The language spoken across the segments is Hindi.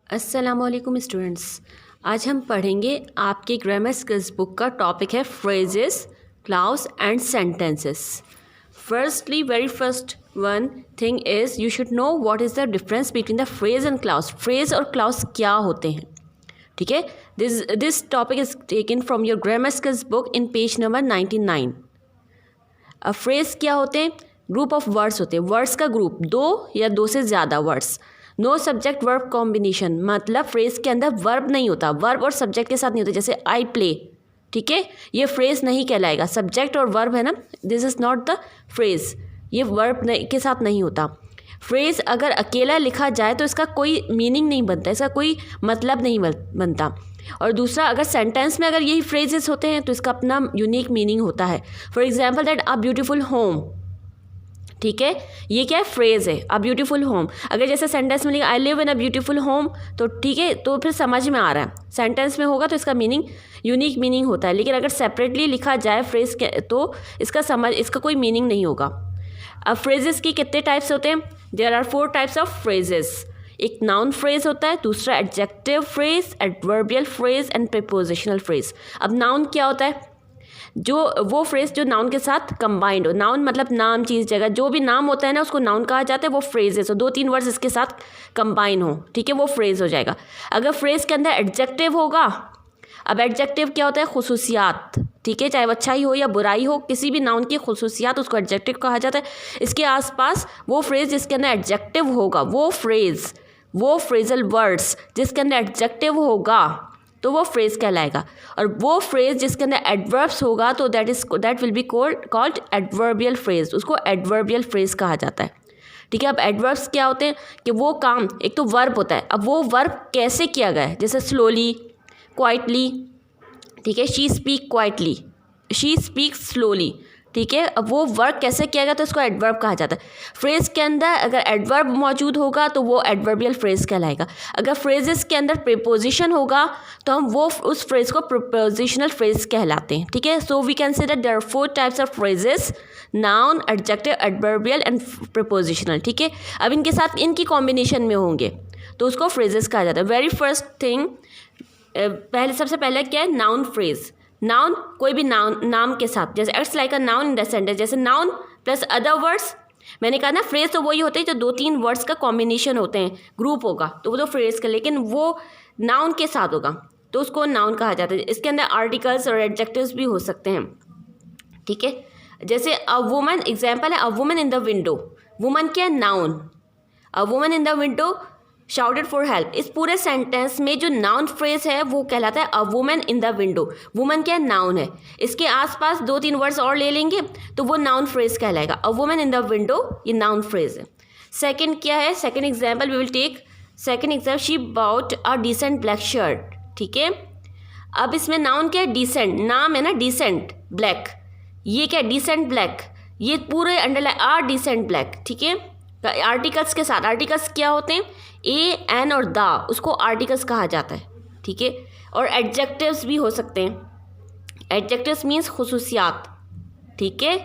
अस्सलामुअलैकुम स्टूडेंट्स। आज हम पढ़ेंगे आपके ग्रामर स्किल्स बुक का टॉपिक है phrases, clauses and sentences. Firstly very first one thing is you should know what is the difference between the phrase and clause. Phrase और क्लाउज क्या होते हैं, ठीक है। This topic is taken from your grammar skills book in page number 99। अब फ्रेज क्या होते हैं? ग्रुप ऑफ वर्ड्स होते हैं, वर्ड्स का ग्रुप, दो या दो से ज़्यादा words. No subject verb combination, मतलब फ्रेज के अंदर वर्ब नहीं होता, वर्ब और सब्जेक्ट के साथ नहीं होता। जैसे आई प्ले, ठीक है, ये फ्रेज नहीं कहलाएगा। सब्जेक्ट और वर्ब है ना, this is not the phrase, ये वर्ब के साथ नहीं होता। फ्रेज अगर अकेला लिखा जाए तो इसका कोई मीनिंग नहीं बनता, इसका कोई मतलब नहीं बनता। और दूसरा, अगर सेंटेंस में अगर यही फ्रेजेस होते हैं तो इसका अपना यूनिक मीनिंग होता है। For example that a beautiful home, ठीक है, ये क्या है? फ्रेज है, अ ब्यूटीफुल होम। अगर जैसे सेंटेंस में लिखा I live in a beautiful home, तो ठीक है, तो फिर समझ में आ रहा है। सेंटेंस में होगा तो इसका मीनिंग यूनिक मीनिंग होता है, लेकिन अगर सेपरेटली लिखा जाए फ्रेज के तो इसका कोई मीनिंग नहीं होगा। अब फ्रेजेस की कितने टाइप्स होते हैं? There are 4 types of phrases. एक नाउन फ्रेज होता है, दूसरा adjective phrase, adverbial phrase and prepositional phrase. अब नाउन क्या होता है? जो वो फ्रेज जो नाउन के साथ कंबाइंड हो। नाउन मतलब नाम, चीज़, जगह, जो भी नाम होता है ना उसको नाउन कहा जाता है। वो फ्रेजेस हो, 2-3 वर्ड्स इसके साथ कंबाइन हो, ठीक है, वो फ्रेज हो जाएगा। अगर फ्रेज के अंदर एडजेक्टिव होगा, अब एडजेक्टिव क्या होता है? खुसूसियात, ठीक है, चाहे वो अच्छाई हो या बुराई हो, किसी भी नाउन की खुसूसियात उसको एडजेक्टिव कहा जाता है। इसके आसपास वो फ्रेज जिसके अंदर एडजेक्टिव होगा, वो फ्रेजल वर्ड्स जिसके अंदर एडजेक्टिव होगा तो वो फ्रेज कहलाएगा। और वो फ्रेज जिसके अंदर एडवर्ब्स होगा तो that will be called adverbial phrase, उसको एडवर्बियल फ्रेज कहा जाता है, ठीक है। अब एडवर्ब्स क्या होते हैं कि वो काम, एक तो वर्ब होता है, अब वो वर्ब कैसे किया गया है, जैसे स्लोली, क्वाइटली, ठीक है, she speak quietly, she speak slowly, ठीक है। अब वो वर्ब कैसे किया गया तो उसको एडवर्ब कहा जाता है। फ्रेज के अंदर अगर एडवर्ब मौजूद होगा तो वो एडवर्बियल फ्रेज कहलाएगा। अगर फ्रेजेस के अंदर प्रीपोजिशन होगा तो हम वो उस फ्रेज को प्रीपोजिशनल फ्रेज कहलाते हैं, ठीक है। So we can say that there are 4 types of phrases, noun, adjective, adverbial and prepositional, ठीक है। अब इनके साथ इनकी कॉम्बिनेशन में होंगे तो उसको फ्रेजेस कहा जाता है। वेरी फर्स्ट थिंग, सबसे पहले क्या है? Noun phrase. नाउन कोई भी नाम के साथ, जैसे it's like a noun in the sentence, जैसे नाउन प्लस अदर वर्ड्स। मैंने कहा ना फ्रेज तो वही होते हैं जो 2-3 वर्ड्स का कॉम्बिनेशन होते हैं, ग्रुप होगा तो वो तो फ्रेज का, लेकिन वो नाउन के साथ होगा तो उसको नाउन कहा जाता है। इसके अंदर आर्टिकल्स और एडजेक्टिव्स भी हो सकते हैं, ठीक है। जैसे अ वुमन, एग्जाम्पल है अ woman in the window. Woman क्या है? Noun. A woman in the window shouted for help. इस पूरे सेंटेंस में जो नाउन फ्रेज है वो कहलाता है अ woman in the window. Woman क्या है? नाउन है। इसके आसपास 2-3 वर्ड्स और ले लेंगे तो वो नाउन फ्रेज कहलाएगा। A woman in the window, ये नाउन फ्रेज है। सेकंड क्या है? Second example we will take second example, she bought a decent black shirt, ठीक है। अब इसमें नाउन क्या है? डिसेंट, नाम है ना डिसेंट ब्लैक, ये क्या है? डिसेंट ब्लैक, ये पूरे अंडरलाइन आर डिसेंट ब्लैक, ठीक है। आर्टिकल्स के साथ, आर्टिकल्स क्या होते हैं? ए, एन और द, उसको आर्टिकल्स कहा जाता है, ठीक है। और एडजेक्टिव्स भी हो सकते हैं। एडजेक्टिव्स मीन्स खुसूसियात, ठीक है।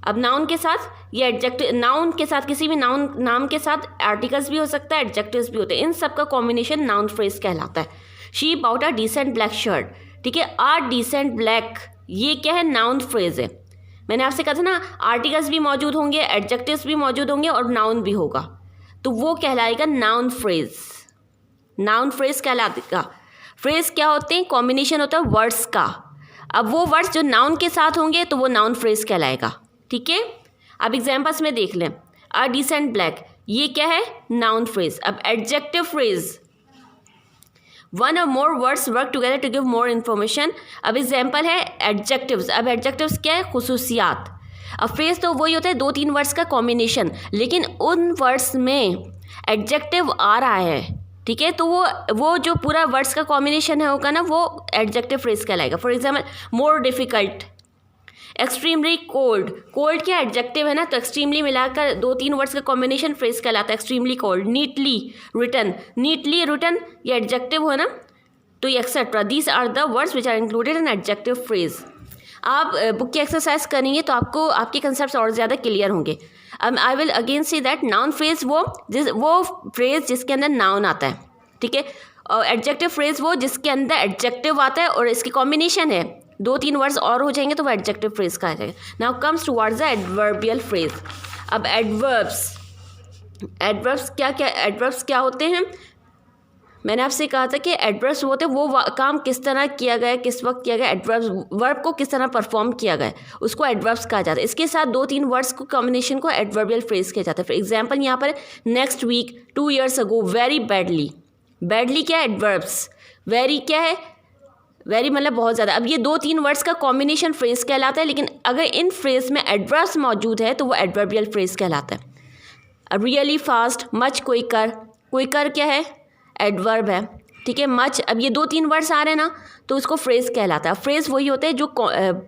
अब नाउन के साथ ये एडजेक्टिव, नाउन के साथ किसी भी नाम के साथ आर्टिकल्स भी हो सकता है, एडजेक्टिव्स भी होते हैं। इन सब का कॉम्बिनेशन नाउन फ्रेज कहलाता है। She bought a decent black shirt, ठीक है। आ डिसेंट ब्लैक, ये क्या है? नाउन फ्रेज है। मैंने आपसे कहा था ना आर्टिकल्स भी मौजूद होंगे, एडजेक्टिव्स भी मौजूद होंगे और नाउन भी होगा, तो वो कहलाएगा नाउन फ्रेज। नाउन फ्रेज कहलाएगा। फ्रेज क्या होते हैं? कॉम्बिनेशन होता है वर्ड्स का। अब वो वर्ड्स जो नाउन के साथ होंगे तो वो नाउन फ्रेज कहलाएगा, ठीक है। अब एग्जाम्पल्स में देख लें, अ डिसेंट ब्लैक, ये क्या है? Noun phrase. अब एडजेक्टिव फ्रेज, वन और more words work together to give more information. अब एग्जाम्पल है एडजेक्टिव्स। अब एडजेक्टिव्स क्या है? खुसूसियात। अब फ्रेज तो वही होता है 2-3 वर्ड्स का कॉम्बिनेशन, लेकिन उन वर्ड्स में एडजेक्टिव आ रहा है, ठीक है, तो वो जो पूरा वर्ड्स का कॉम्बिनेशन है होगा ना, वो एडजेक्टिव फ्रेज कहलाएगा। For example more difficult, extremely cold. Cold क्या एडजेक्टिव है ना, तो एक्सट्रीमली मिलाकर 2-3 वर्ड्स का कॉम्बिनेशन फ्रेज कहलाता है extremely cold. Neatly written, neatly written ये एडजेक्टिव हो ना, तो ये etcetera, these are the words which are included in adjective phrase. आप बुक की एक्सरसाइज करेंगे तो आपको आपके कंसेप्ट और ज़्यादा क्लियर होंगे। I will again say that noun phrase वो फ्रेज जिसके अंदर नाउन आता है, ठीक है। और एडजेक्टिव फ्रेज वो जिसके अंदर एडजेक्टिव आता है और इसकी कॉम्बिनेशन है, 2-3 वर्ड्स और हो जाएंगे तो वो एडजेक्टिव फ्रेज का आ जाएगा। Now comes towards the adverbial phrase. अब एडवर्ब्स क्या होते हैं? मैंने आपसे कहा था कि एडवर्ब्स होते हैं वो काम किस तरह किया गया, किस वक्त किया गया, एडवर्ब्स वर्ब को किस तरह परफॉर्म किया गया, उसको एडवर्ब्स कहा जाता है। इसके साथ 2-3 वर्ड्स को कॉम्बिनेशन को एडवर्बियल फ्रेज किया जाता है। फॉर एग्जांपल यहाँ पर next week, 2 years ago, very badly. Badly क्या है? एडवर्ब्स। वेरी क्या है? वेरी मतलब बहुत ज़्यादा। अब ये 2-3 वर्ड्स का कॉम्बिनेशन फ्रेज कहलाता है, लेकिन अगर इन फ्रेज में एडवर्ब्स मौजूद है तो वो एडवर्बियल फ्रेज कहलाता है। Really fast, much quicker. Quicker क्या है? एडवर्ब है, ठीक है। मच, अब ये 2-3 वर्ड्स आ रहे हैं ना तो उसको फ्रेज कहलाता है। फ्रेज वही होते हैं जो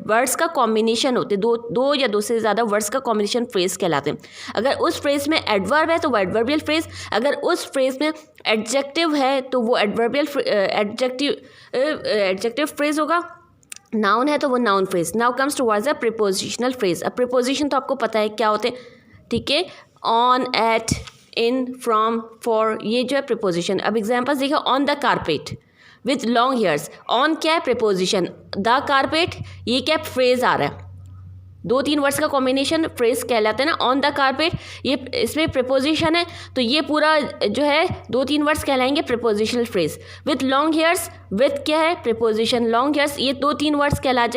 वर्ड्स का कॉम्बिनेशन होते हैं, दो या दो से ज़्यादा वर्ड्स का कॉम्बिनेशन फ्रेज कहलाते हैं। अगर उस फ्रेज में एडवर्ब है तो वो एडवर्बियल फ्रेज, अगर उस फ्रेज में एडजेक्टिव है तो वो एडजेक्टिव फ्रेज होगा। नाउन है तो वो noun phrase. Now comes towards the prepositional phrase. अब प्रीपोजिशन तो आपको पता है क्या होते हैं, ठीक है। On, at, in, from, for, ये जो है प्रीपोजिशन। अब एग्जांपल्स देखिए, on the carpet with long hairs. On क्या है? प्रीपोजिशन। द कारपेट ये क्या फ्रेज आ रहा है, 2-3 वर्ड्स का कॉम्बिनेशन फ्रेज कहलाते हैं ना। ऑन द कारपेट ये इसमें प्रीपोजिशन है तो ये पूरा जो है 2-3 वर्ड्स कहलाएंगे prepositional phrase. With long hairs, with क्या है? प्रीपोजिशन। लॉन्ग हेयर्स ये 2-3 वर्ड्स कहलाए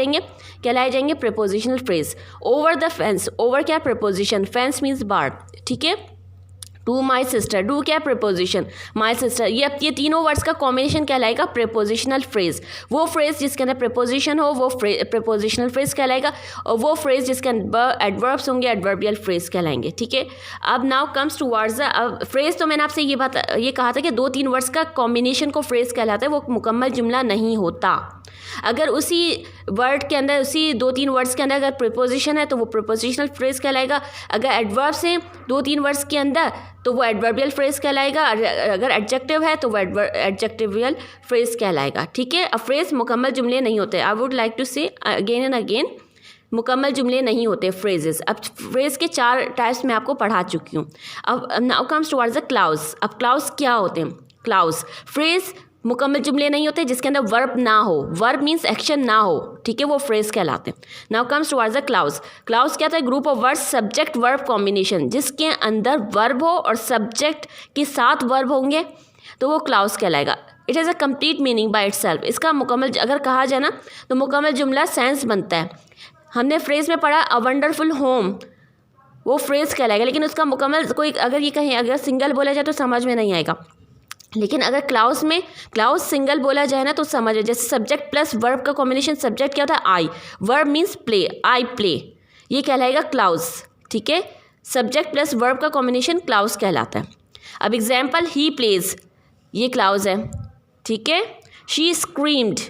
जाएंगे prepositional phrase. Over the fence, over क्या? प्रीपोजिशन। फेंस मीन्स बार, ठीक है। टू माई सिस्टर, डू क्या? प्रीपोजिशन। माई सिस्टर, ये तीनों वर्ड्स का कॉम्बिनेशन कहलाएगा प्रीपोजिशनल फ्रेज। वो फ्रेज जिसके अंदर प्रीपोजिशन हो वो प्रीपोजिशनल फ्रेज कहलाएगा, और वो फ्रेज जिसके अंदर एडवर्ब्स होंगे एडवर्बियल फ्रेज कहलाएंगे, ठीक है। अब now comes towards the phrase. तो मैंने आपसे ये कहा था कि 2-3 वर्ड्स का कॉम्बिनेशन को फ्रेज कहलाता है, वो मुकम्मल जुमला नहीं होता। अगर उसी वर्ड के अंदर, उसी 2-3 वर्ड्स के अंदर अगर प्रीपोजिशन है तो वो प्रीपोजिशनल फ्रेज कहलाएगा। अगर एडवर्ब्स हैं 2-3 वर्ड्स के अंदर तो वो एडवर्बियल फ्रेज कहलाएगा। अगर एडजेक्टिव है तो वो एडजेक्टिवियल फ्रेज कहलाएगा, ठीक है। अब फ्रेज मुकम्मल जुमले नहीं होते। आई वुड लाइक टू से अगेन एंड अगेन, मुकम्मल जुमले नहीं होते फ्रेजेस। अब फ्रेज के 4 टाइप्स मैं आपको पढ़ा चुकी हूँ। अब now comes towards the clause. अब क्लाउज क्या होते हैं? क्लाउज फ्रेज मुकम्मल जुमले नहीं होते जिसके अंदर वर्ब ना हो, वर्ब मीन्स एक्शन ना हो, ठीक है, वो फ्रेज कहलाते हैं। Now comes towards the clause. Clause क्या था? Group of words subject verb combination, जिसके अंदर वर्ब हो और सब्जेक्ट के साथ वर्ब होंगे तो वो क्लाउज कहलाएगा। It has a complete meaning by itself. इसका मुकम्मल अगर कहा जाए ना तो मुकम्मल जुमला सेंस बनता है। हमने फ्रेज में पढ़ा अ वंडरफुल होम, वो फ्रेज कहलाएगा, लेकिन उसका मुकम्मल कोई अगर ये कहें अगर सिंगल बोला जाए तो समझ में नहीं आएगा। लेकिन अगर क्लाउज में क्लाउज सिंगल बोला जाए ना तो समझ, जैसे सब्जेक्ट प्लस वर्ब का कॉम्बिनेशन, सब्जेक्ट क्या होता है? I, verb means play, I play, ये कहलाएगा क्लाउज, ठीक है। सब्जेक्ट प्लस वर्ब का कॉम्बिनेशन क्लाउज कहलाता है। अब एग्जाम्पल, ही प्लेज, ये क्लाउज है, ठीक है। शी स्क्रीम्ड,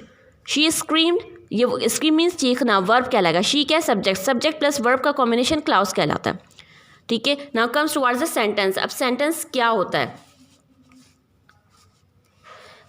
ये स्क्रीम मीन्स चीखना, वर्ब कहलाएगा। शी क्या? सब्जेक्ट, सब्जेक्ट प्लस वर्ब का कॉम्बिनेशन क्लाउज कहलाता है, ठीक है। Now comes towards the sentence. अब सेंटेंस क्या होता है?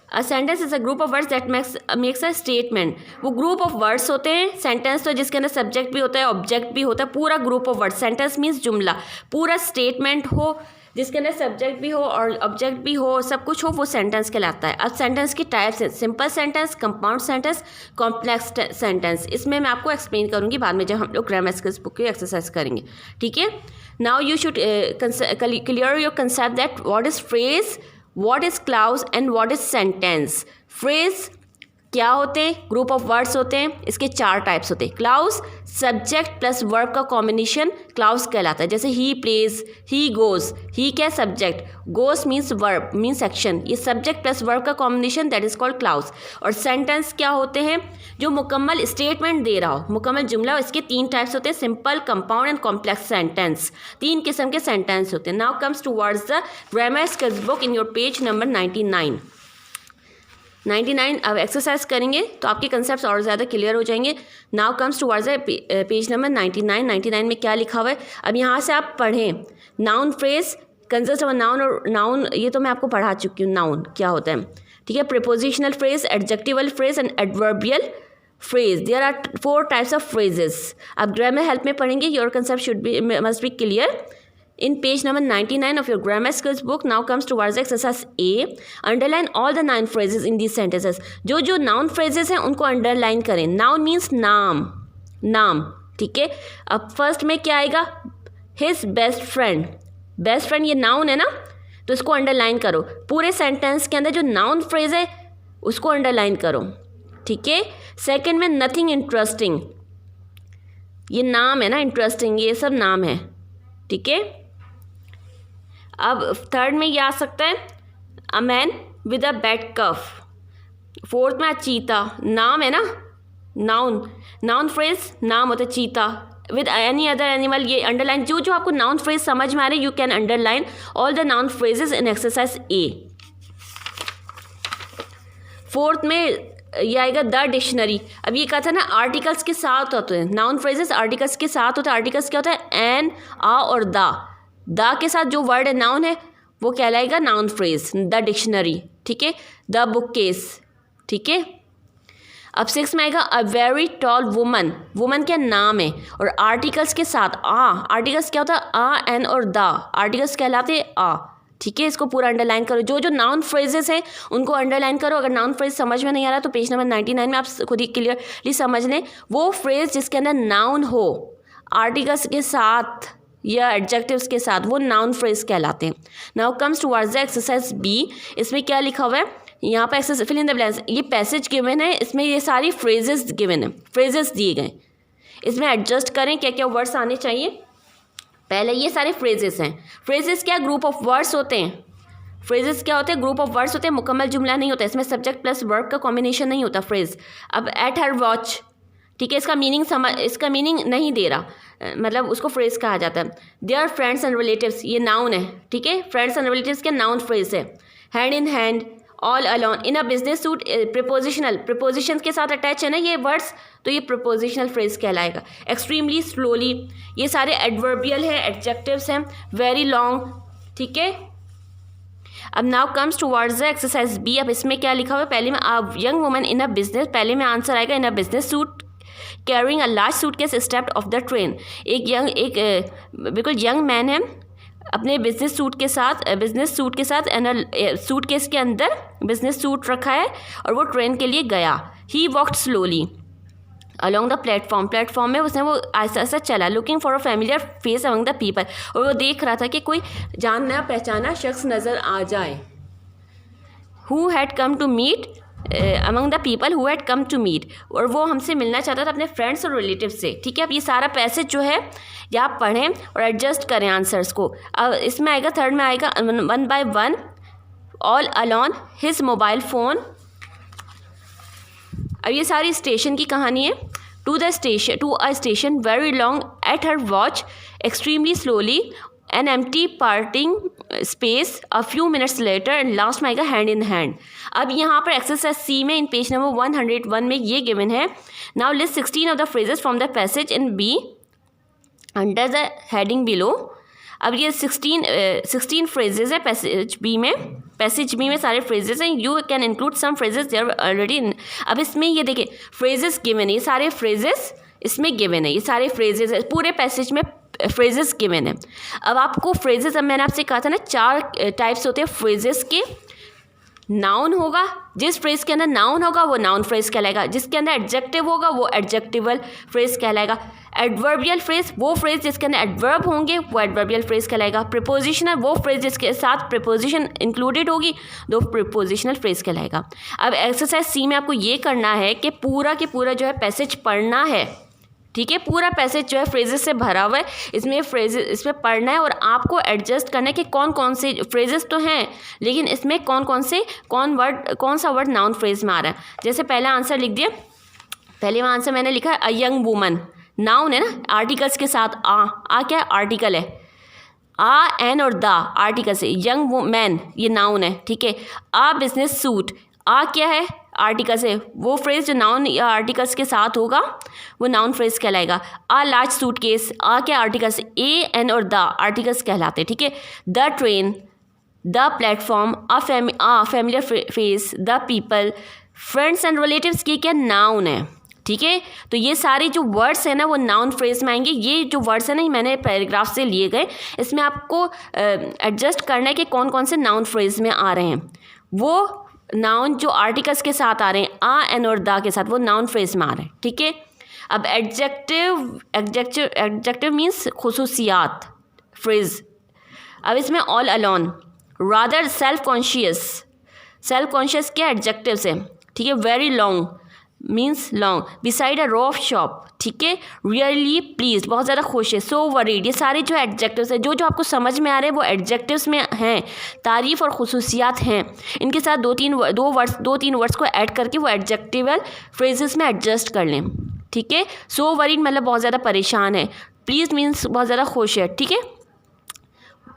A sentence is a group of words that makes a statement. वो ग्रुप ऑफ वर्ड्स होते हैं। सेंटेंस तो जिसके अंदर सब्जेक्ट भी होता है, ऑब्जेक्ट भी होता है, पूरा group of words. Sentence means जुमला, पूरा स्टेटमेंट हो जिसके अंदर सब्जेक्ट भी हो और ऑब्जेक्ट भी हो, सब कुछ हो, वो सेंटेंस कहलाता है। अब सेंटेंस की टाइप्स हैं, simple sentence, compound sentence, complex sentence. इसमें मैं आपको एक्सप्लेन करूँगी बाद में जब हम लोग ग्रामर स्किल्स बुक की एक्सरसाइज करेंगे, ठीक है। Now you should clear your concept that what is phrase, what is clause and what is sentence। phrase क्या होते हैं? ग्रुप ऑफ वर्ड्स होते हैं, इसके 4 टाइप्स होते हैं। क्लाउज सब्जेक्ट प्लस वर्ब का कॉम्बिनेशन क्लाउज कहलाता है। जैसे he plays, he goes, he क्या? Subject, goes means verb means action, ये सब्जेक्ट प्लस वर्ब का combination that is called clause. और सेंटेंस क्या होते हैं? जो मुकम्मल स्टेटमेंट दे रहा हो, मुकम्मल जुमला। इसके 3 टाइप्स होते हैं, simple, compound and complex sentence. 3 किस्म के सेंटेंस होते हैं। Now comes towards the grammar skills book in your page number 99। अब एक्सरसाइज करेंगे तो आपके कंसेप्ट और ज़्यादा क्लियर हो जाएंगे। Now comes towards page number 99 में क्या लिखा हुआ है? अब यहाँ से आप पढ़ें। Noun phrase consist of noun, और नाउन ये तो मैं आपको पढ़ा चुकी हूँ नाउन क्या होता है, ठीक है। Prepositional phrase, adjectival phrase and adverbial phrase. There are 4 types of phrases. आप ग्रामर हेल्प में पढ़ेंगे, your concept should be must be clear in page number 99 of your grammar skills book. Now comes towards exercise A. Underline all the 9 phrases in these sentences. जो जो noun phrases हैं उनको underline करें. Noun means नाम, नाम, ठीक है. अब फर्स्ट में क्या आएगा? His best friend. Best friend ये noun है ना, तो इसको underline करो. पूरे सेंटेंस के अंदर जो noun phrase है उसको underline करो, ठीक है. सेकेंड में nothing interesting, ये नाम है ना, इंटरेस्टिंग, ये सब नाम है, ठीक है. अब थर्ड में ये आ सकता है a man with a bad cough. Fourth में चीता, नाम है ना, नाउन, नाउन फ्रेज नाम होता है चीता. विद एनी अदर एनिमल, ये अंडरलाइन, जो जो आपको नाउन फ्रेज समझ में आ रहे, you can underline all the noun phrases in exercise A. Fourth में ये आएगा द डिक्शनरी. अब ये कहा था ना आर्टिकल्स के साथ होते हैं, नाउन फ्रेजेस आर्टिकल्स के साथ होते हैं. आर्टिकल्स क्या होता है? एन, आ और द के साथ जो वर्ड है नाउन है वो कहलाएगा नाउन फ्रेज. द डिक्शनरी, ठीक है. द बुक केस, ठीक है. अब 6 में आएगा a very tall woman. Woman क्या नाम है, और आर्टिकल्स के साथ आ. आर्टिकल्स क्या होता है? आ, एन और द. आर्टिकल्स कहलाते हैं आ, ठीक है. इसको पूरा अंडरलाइन करो. जो जो नाउन फ्रेजेस हैं उनको अंडरलाइन करो. अगर नाउन फ्रेज समझ में नहीं आ रहा तो पेज नंबर 99 में आप खुद ही क्लियरली समझ लें. वो फ्रेज जिसके अंदर नाउन हो आर्टिकल्स के साथ या एडजेक्टिव्स के साथ, वो नाउन फ्रेज कहलाते हैं. Now comes towards the exercise B. इसमें क्या लिखा हुआ है? यहाँ पर exercise fill in the blanks. ये पैसेज गिवन है, इसमें ये सारी फ्रेजेस गिवन है, फ्रेजेस दिए गए. इसमें एडजस्ट करें क्या क्या वर्ड्स आने चाहिए. पहले ये सारे फ्रेजेस हैं. फ्रेजेस क्या? ग्रुप ऑफ वर्ड्स होते हैं. फ्रेजेस क्या होते हैं? ग्रुप ऑफ वर्ड्स होते हैं, मुकम्मल जुमला नहीं होता. इसमें सब्जेक्ट प्लस वर्ब का कॉम्बिनेशन नहीं होता फ्रेज. अब एट हर वॉच, ठीक है, इसका मीनिंग नहीं दे रहा, मतलब उसको फ्रेज कहा जाता है. देयर फ्रेंड्स एंड रिलेटिव्स, ये नाउन है, ठीक है. फ्रेंड्स एंड रिलेटिव्स क्या नाउन फ्रेज है. Hand in hand, all alone, in a business suit, prepositional, preposition के साथ अटैच है ना ये वर्ड्स, तो ये प्रिपोजिशनल फ्रेज कहलाएगा. एक्सट्रीमली स्लोली, ये सारे एडवर्बियल है, एडजेक्टिव्स हैं. वेरी लॉन्ग, ठीक है. अब now comes towards the exercise B. अब इसमें क्या लिखा हुआ है? पहले में a young woman in a business, पहले में आंसर आएगा in a business suit carrying a large suitcase stepped off the train. एक बिल्कुल यंग मैन है, अपने बिजनेस सूट के साथ सूटकेस के अंदर बिजनेस सूट रखा है और वो ट्रेन के लिए गया. He walked slowly along the platform, platform में उसने वो ऐसा ऐसा चला. Looking for a familiar face among the people, और वो देख रहा था कि कोई जानना पहचाना शख्स नज़र आ जाए. Who had come to meet, among the people who had come to meet, और वो हमसे मिलना चाहता था अपने फ्रेंड्स और रिलेटिव से, ठीक है. अब ये सारा पैसेज जो है ये आप पढ़ें और एडजस्ट करें आंसर्स को. अब इसमें आएगा थर्ड में आएगा 1 by 1 all alone his mobile phone. अब ये सारी स्टेशन की कहानी है. To a station very long at her watch extremely slowly an empty parting space a few minutes later, and last में आएगा हैंड इन हैंड. अब यहाँ पर एक्सरसाइज सी में इन पेज नंबर 101 में ये गिवन है. Now list 16 of the phrases from the passage in be under the heading below. अब ये 16 फ्रेजेस है पैसेज बी में सारे फ्रेजेस हैं. You can include some phrases there already in. अब इसमें ये देखिए फ्रेजेस गिवन है, ये सारे फ्रेजेस इसमें गिवन है, ये सारे फ्रेजेस है, पूरे पैसेज में फ्रेजेस गिवन है. अब आपको फ्रेजेस, अब मैंने आपसे कहा था ना 4 टाइप्स होते हैं फ्रेजेस के. नाउन होगा, जिस फ्रेज के अंदर नाउन होगा वो नाउन फ्रेज कहलाएगा. जिसके अंदर एडजेक्टिव होगा वो एडजेक्टिवल फ्रेज कहलाएगा. एडवर्बियल फ्रेज, वो फ्रेज जिसके अंदर एडवर्ब होंगे वो एडवर्बियल फ्रेज कहलाएगा. प्रिपोजिशनल, वो फ्रेज जिसके साथ प्रिपोजिशन इंक्लूडेड होगी वो प्रिपोजिशनल फ्रेज कहलाएगा. अब एक्सरसाइज सी में आपको ये करना है कि पूरा के पूरा जो है पैसेज पढ़ना है, ठीक है. पूरा पैसेज जो है फ्रेजेस से भरा हुआ है, इसमें पढ़ना है और आपको एडजस्ट करना है कि कौन कौन से फ्रेजेस तो हैं लेकिन इसमें कौन सा वर्ड नाउन फ्रेज में आ रहा है. जैसे पहला आंसर लिख दिया, पहले में आंसर मैंने लिखा है अ यंग वुमन, नाउन है ना, आर्टिकल्स के साथ आ क्या आर्टिकल है. आ, एन और द आर्टिकल से. यंग मैन ये नाउन है, ठीक है. आ बिजनेस सूट, आ क्या है आर्टिकल से. वो फ्रेज जो नाउन या आर्टिकल्स के साथ होगा वो नाउन फ्रेज कहलाएगा. आ लार्ज सूटकेस, आ क्या आर्टिकल्स, ए, एन और द आर्टिकल्स कहलाते हैं, ठीक है. The train, the platform, a familiar face, the people, friends and relatives, ये क्या नाउन है, ठीक है। तो ये सारे जो वर्ड्स हैं ना वो नाउन फ्रेज में आएंगे। ये जो वर्ड्स हैं ना मैंने पैराग्राफ से लिए गए, इसमें आपको एडजस्ट करना है कि कौन कौन से नाउन फ्रेज में आ रहे हैं। वो नाउन जो आर्टिकल्स के साथ आ रहे हैं, आ, एन और दा के साथ, वो नाउन फ्रेज में आ रहे हैं, ठीक है। अब एडजेक्टिव मीन्स खुसूसियात फ्रेज। अब इसमें all alone, rather, self conscious क्या एडजेक्टिव से, ठीक है। Very long means long, beside a row of shop, ठीक है। रियली प्लीज, बहुत ज़्यादा खुश है। सो वरीड, ये सारे जो एडजेक्टिव्स हैं, जो आपको समझ में आ रहे हैं वो एडजेक्टिव्स में हैं, तारीफ़ और खुसूसियात हैं। इनके साथ दो तीन वर्ड्स को ऐड करके वो एडजेक्टिवल फ्रेजेस में एडजस्ट कर लें, ठीक है। सो वरीड मतलब बहुत ज़्यादा परेशान है, प्लीज़ मीन्स बहुत ज़्यादा खुश है, ठीक है।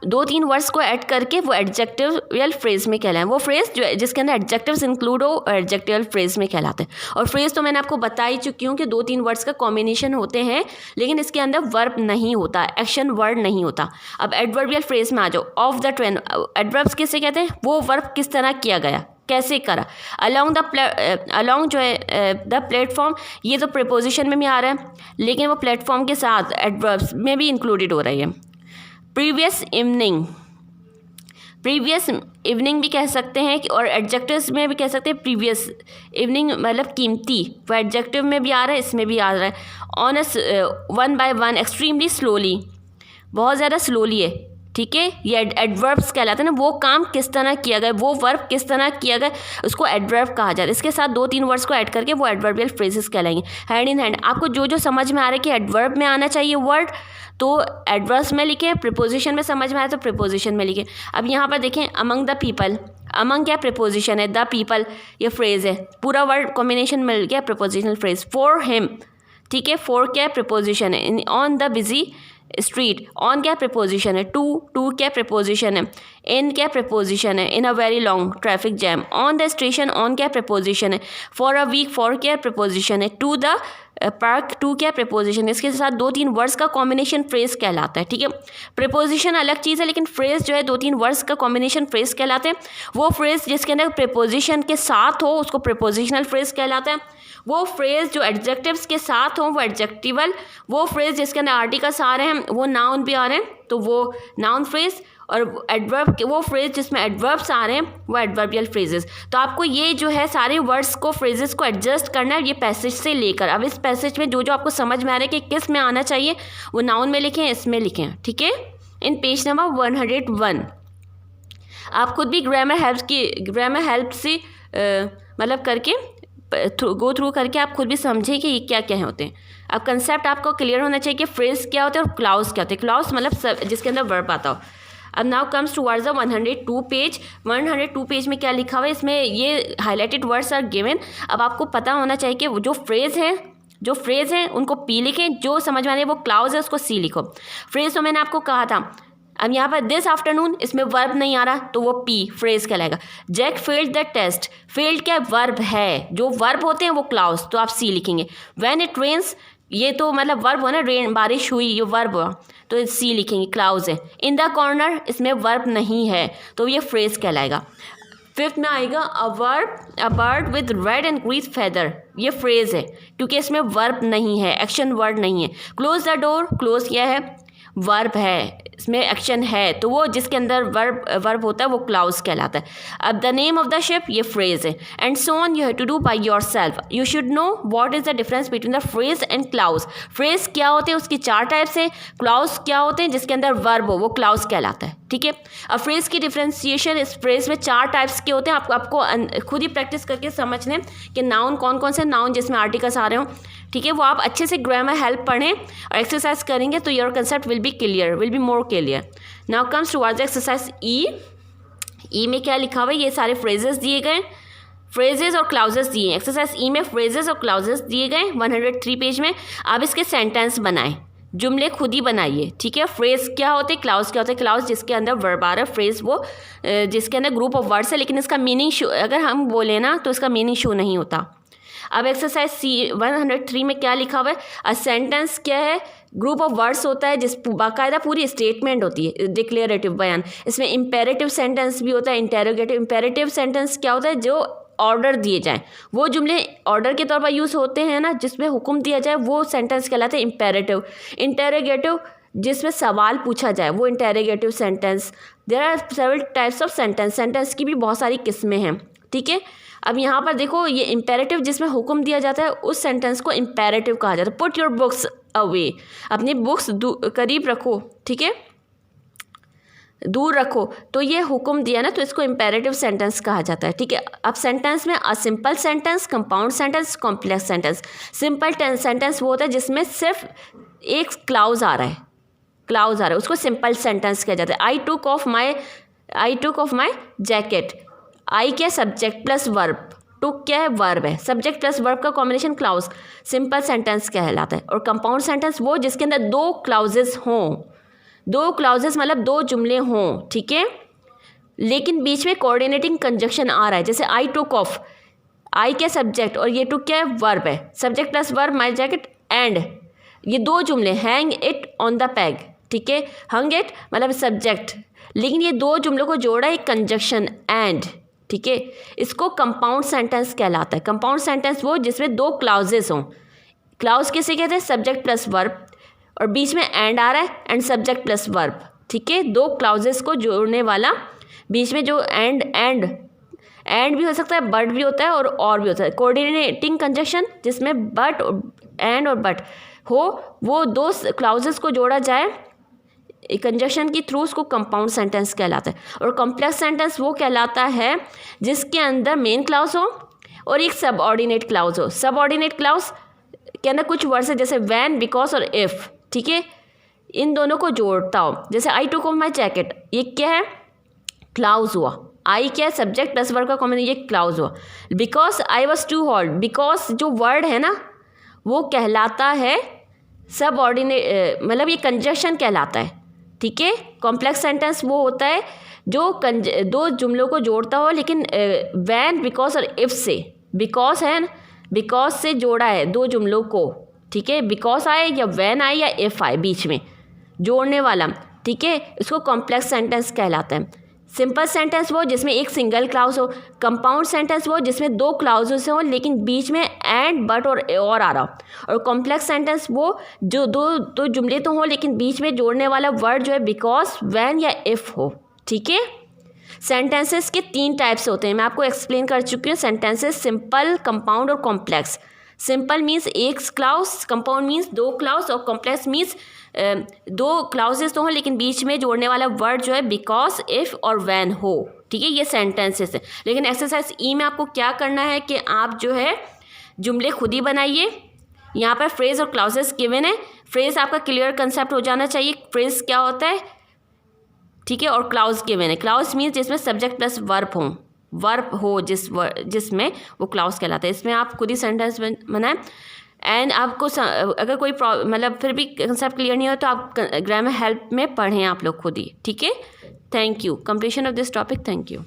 2-3 वर्ड्स को ऐड करके वो एडजेक्टिवल फ्रेज में कहलाएं। वो फ्रेज जो जिसके अंदर एडजेक्टिव्स इंक्लूड हो एडजेक्टिवल फ्रेज में कहलाते हैं। और फ्रेज तो मैंने आपको बता ही चुकी हूँ कि 2-3 वर्ड्स का कॉम्बिनेशन होते हैं, लेकिन इसके अंदर वर्ब नहीं होता, एक्शन वर्ड नहीं होता। अब एडवर्बियल फ्रेज में आ जाओ। ऑफ द ट्रेन, एडवर्ब्स किसे कहते हैं? वो वर्ब किस तरह किया गया, कैसे करा। अलॉन्ग जो है द प्लेटफॉर्म, ये तो प्रीपोजिशन में भी आ रहा है, लेकिन वो प्लेटफॉर्म के साथ एडवर्ब्स में भी इंक्लूडेड हो रही है। प्रीवियस इवनिंग भी कह सकते हैं और एडजेक्टिव्स में भी कह सकते हैं। प्रीवियस इवनिंग मतलब कीमती, वो एडजेक्टिव में भी आ रहा है, इसमें भी आ रहा है। On a 1 by 1, extremely slowly, बहुत ज़्यादा स्लोली है, ठीक है। ये एडवर्ब्स कहलाते हैं ना, वो काम किस तरह किया गया, वो वर्ब किस तरह किया गया, उसको एडवर्ब कहा जाता है। इसके साथ 2-3 वर्ड्स को ऐड करके वो एडवर्बियल फ्रेजेस कहलाएंगे। हैंड इन हैंड, आपको जो समझ में आ रहा है कि एडवर्ब में आना चाहिए वर्ड, तो एडवर्ब्स में लिखें। प्रीपोजिशन में समझ में आया तो प्रीपोजिशन में लिखें। अब यहाँ पर देखें, अमंग द पीपल, अमंग क्या प्रीपोजिशन है, द पीपल ये फ्रेज है, पूरा वर्ड कॉम्बिनेशन मिल गया प्रीपोजिशनल फ्रेज। फॉर हिम, ठीक है, फॉर क्या प्रीपोजिशन है। On the busy street, on क्या प्रीपोजिशन है। टू क्या प्रीपोजिशन है। इन क्या प्रीपोजिशन है, in a very long traffic jam. On the station, on क्या प्रीपोजिशन है। फॉर अ वीक, फॉर क्या प्रीपोजिशन है। टू द पार्क, टू क्या प्रीपोजिशन है। इसके साथ 2-3 वर्ड्स का कॉम्बिनेशन फ्रेज कहलाता है, ठीक है। प्रीपोजिशन अलग चीज़ है, लेकिन फ्रेज जो है 2-3 वर्ड्स का कॉम्बिनेशन फ्रेज कहलाते हैं। वो फ्रेज जिसके अंदर प्रीपोजिशन के साथ हो उसको प्रीपोजिशनल फ्रेज कहलाता है। वो फ्रेज जो एडजेक्टिव्स के साथ हों वो एडजेक्टिवल। वो फ्रेज जिसके अंदर आर्टिकल्स आ रहे हैं, वो नाउन भी आ रहे हैं, तो वो नाउन फ्रेज। और एडवर्ब, वो फ्रेज जिसमें एडवर्ब्स आ रहे हैं वो एडवर्बियल फ्रेजेस। तो आपको ये जो है सारे वर्ड्स को, फ्रेजेस को एडजस्ट करना है ये पैसेज से लेकर। अब इस पैसेज में जो आपको समझ में आ रहा है कि किस में आना चाहिए, वो नाउन में लिखें, इसमें लिखें, ठीक है। इन पेज नंबर 101 आप खुद भी ग्रामर हेल्प से मतलब करके गो थ्रू करके आप खुद भी समझें कि ये क्या क्या होते हैं। अब कंसेप्ट आपको क्लियर होना चाहिए कि फ्रेज क्या होते हैं और क्लाउज क्या होते हैं। क्लाउज मतलब जिसके अंदर वर्ब आता हो। अब now comes towards the 102 page. 102 page में क्या लिखा हुआ है, इसमें ये हाईलाइटेड वर्ड्स आर गिवन। अब आपको पता होना चाहिए कि जो फ्रेज है उनको पी लिखें, जो समझ में आ रही है वो क्लाउज है उसको सी लिखो। फ्रेज तो मैंने आपको कहा था। अब यहाँ पर दिस आफ्टरनून, इसमें वर्ब नहीं आ रहा तो वो पी फ्रेज कहलाएगा। Jack failed the test, failed क्या वर्ब है, जो वर्ब होते हैं वो क्लाउज, तो आप सी लिखेंगे। व्हेन इट रेन्स, ये तो मतलब वर्ब हो ना, रेन बारिश हुई, ये वर्ब हुआ तो सी लिखेंगे, क्लाउज है। इन द कॉर्नर, इसमें वर्ब नहीं है तो ये फ्रेज कहलाएगा। 5th में आएगा a bird with red and green feather, ये फ्रेज है क्योंकि इसमें वर्ब नहीं है, एक्शन वर्ड नहीं है। क्लोज द डोर, क्लोज क्या है, वर्ब है, इसमें एक्शन है, तो वो जिसके अंदर वर्ब होता है वो क्लाउज कहलाता है। अब the name of the ship, ये फ्रेज है। And so on, you have to do by yourself. You should know what is the difference between the phrase and clause. Phrase क्या होते हैं, उसकी 4 टाइप्स हैं। क्लाउज क्या होते हैं, जिसके अंदर वर्ब हो वो क्लाउज कहलाता है, ठीक है। अब फ्रेज की डिफ्रेंसिएशन, इस फ्रेज में 4 टाइप्स के होते हैं। आपको खुद ही प्रैक्टिस करके समझ लें कि नाउन कौन कौन से नाउन जिसमें आर्टिकल्स आ रहे हो, ठीक है। वो आप अच्छे से ग्रामर हेल्प पढ़ें और एक्सरसाइज करेंगे तो your concept will be more clear. Now comes towards exercise ई में क्या लिखा हुआ है, ये सारे फ्रेजेस दिए गए, फ्रेजेस और क्लाउजेस दिए हैं। एक्सरसाइज ई में फ्रेजेस और क्लाउजेस दिए गए 103 पेज में। आप इसके सेंटेंस बनाएं, जुमले खुद ही बनाइए, ठीक है। फ्रेज क्या होते हैं, क्लाउज क्या होते हैं। क्लाउज जिसके अंदर वर्ब आ रहा है, फ्रेज वो जिसके अंदर ग्रुप ऑफ वर्ड्स है, लेकिन इसका मीनिंग अगर हम बोले ना तो इसका मीनिंग शो नहीं होता। अब एक्सरसाइज 103 में क्या लिखा हुआ है, अ सेंटेंस क्या है, ग्रुप ऑफ वर्ड्स होता है जिस बाकायदा पूरी स्टेटमेंट होती है, डिक्लेरेटिव बयान। इसमें इंपेरेटिव सेंटेंस भी होता है, इंटेरोगेटिव। इंपेरेटिव सेंटेंस क्या होता है, जो ऑर्डर दिए जाएं, वो जुमले ऑर्डर के तौर पर यूज़ होते हैं ना, जिसमें हुक्म दिया जाए, वो सेंटेंस कहलाते हैं इम्पेरेटिव। इंटेरोगेटिव जिसमें सवाल पूछा जाए वो interrogative sentence. There are several types of sentence, sentence की भी बहुत सारी किस्में हैं, ठीक है। अब यहाँ पर देखो, ये इम्पेरेटिव जिसमें हुक्म दिया जाता है उस सेंटेंस को इम्पेरेटिव कहा जाता है। पुट योर बुक्स अवे, अपनी बुक्स करीब रखो, ठीक है, दूर रखो, तो ये हुक्म दिया ना, तो इसको इम्पेरेटिव सेंटेंस कहा जाता है, ठीक है। अब सेंटेंस में a simple sentence, compound sentence, complex sentence. Simple sentence वो होता है जिसमें सिर्फ एक क्लाउज आ रहा है, उसको सिंपल सेंटेंस कहा जाता है। आई टुक ऑफ माई जैकेट। आई क्या, सब्जेक्ट प्लस वर्ब, टुक क्या है, वर्ब है, सब्जेक्ट प्लस वर्ब का कॉम्बिनेशन क्लाउज, सिंपल सेंटेंस कहलाता है। और कंपाउंड सेंटेंस वो जिसके अंदर दो क्लाउजेस हों, दो क्लाउजेस मतलब दो जुमले हों, ठीक है, लेकिन बीच में कोऑर्डिनेटिंग कंजक्शन आ रहा है। जैसे आई टुक ऑफ, आई क्या सब्जेक्ट और ये टुक क्या है, वर्ब है, subject plus verb, my jacket and, ये दो जुमले, hang it on the peg, ठीक है, हंग इट मतलब सब्जेक्ट, लेकिन ये दो जुमलों को जोड़ा एक कंजक्शन एंड, ठीक है, इसको कंपाउंड सेंटेंस कहलाता है। कंपाउंड सेंटेंस वो जिसमें दो क्लाउजेस हों। क्लाउज किसे कहते हैं, सब्जेक्ट प्लस वर्ब और बीच में एंड आ रहा है, एंड सब्जेक्ट प्लस वर्ब, ठीक है, दो क्लाउजेस को जोड़ने वाला, बीच में जो एंड भी हो सकता है, बट भी होता है और भी होता है। कोऑर्डिनेटिंग कंजक्शन जिसमें बट, एंड और बट हो, वो दो क्लाउजेस को जोड़ा जाए कंजक्शन की थ्रू, उसको कंपाउंड सेंटेंस कहलाता है। और कॉम्प्लेक्स सेंटेंस वो कहलाता है जिसके अंदर मेन क्लाउज हो और एक सबऑर्डिनेट क्लाउज हो। सबऑर्डिनेट क्लाउज के अंदर कुछ वर्ड्स है जैसे व्हेन, बिकॉज और इफ, ठीक है, इन दोनों को जोड़ता हो। जैसे आई टुक ऑफ माई जैकेट, ये क्या है, क्लाउज हुआ। आई क्या है, सब्जेक्ट प्लस वर्ब का कॉम्बिनेशन, ये क्लाउज हुआ। Because I was too hot, because जो वर्ड है ना वो कहलाता है सबऑर्डिनेट, मतलब ये कंजक्शन कहलाता है, ठीक है। कॉम्प्लेक्स सेंटेंस वो होता है जो दो जुमलों को जोड़ता हो, लेकिन व्हेन, बिकॉज और इफ से, बिकॉज है ना, बिकॉज से जोड़ा है दो जुमलों को, ठीक है, बिकॉज आए या व्हेन आए या इफ आए बीच में जोड़ने वाला, ठीक है, इसको कॉम्प्लेक्स सेंटेंस कहलाता है। सिंपल सेंटेंस वो जिसमें एक सिंगल क्लाउज हो। कंपाउंड सेंटेंस वो जिसमें दो क्लाउजेस हो लेकिन बीच में एंड, बट और आ रहा हो। और कॉम्प्लेक्स सेंटेंस वो जो दो जुमले तो हो लेकिन बीच में जोड़ने वाला वर्ड जो है बिकॉज, व्हेन या इफ हो, ठीक है। सेंटेंसेस के 3 टाइप्स होते हैं, मैं आपको एक्सप्लेन कर चुकी हूँ। सेंटेंसेस सिंपल, कंपाउंड और कॉम्प्लेक्स। सिंपल मीन्स एक क्लाउज, कंपाउंड मीन्स दो क्लाउज और कॉम्प्लेक्स मीन्स दो क्लाउजेस तो हो लेकिन बीच में जोड़ने वाला वर्ड जो है बिकॉज, इफ और व्हेन हो, ठीक है, ये सेंटेंसेस है। लेकिन एक्सरसाइज ई में आपको क्या करना है कि आप जो है जुमले खुद ही बनाइए। यहाँ पर फ्रेज और क्लाउजेस गिवन है। फ्रेज आपका क्लियर कंसेप्ट हो जाना चाहिए, फ्रेज क्या होता है, ठीक है, और क्लाउज गिवन है। क्लाउज मीन्स जिसमें सब्जेक्ट प्लस वर्ब हो जिसमें वो क्लाउज कहलाता है। इसमें आप खुद ही सेंटेंस बनाएं। एंड आपको अगर कोई मतलब फिर भी कंसेप्ट क्लियर नहीं हो तो आप ग्रामर हेल्प में पढ़ें आप लोग खुद ही, ठीक है। Thank you. Completion of this topic, thank you.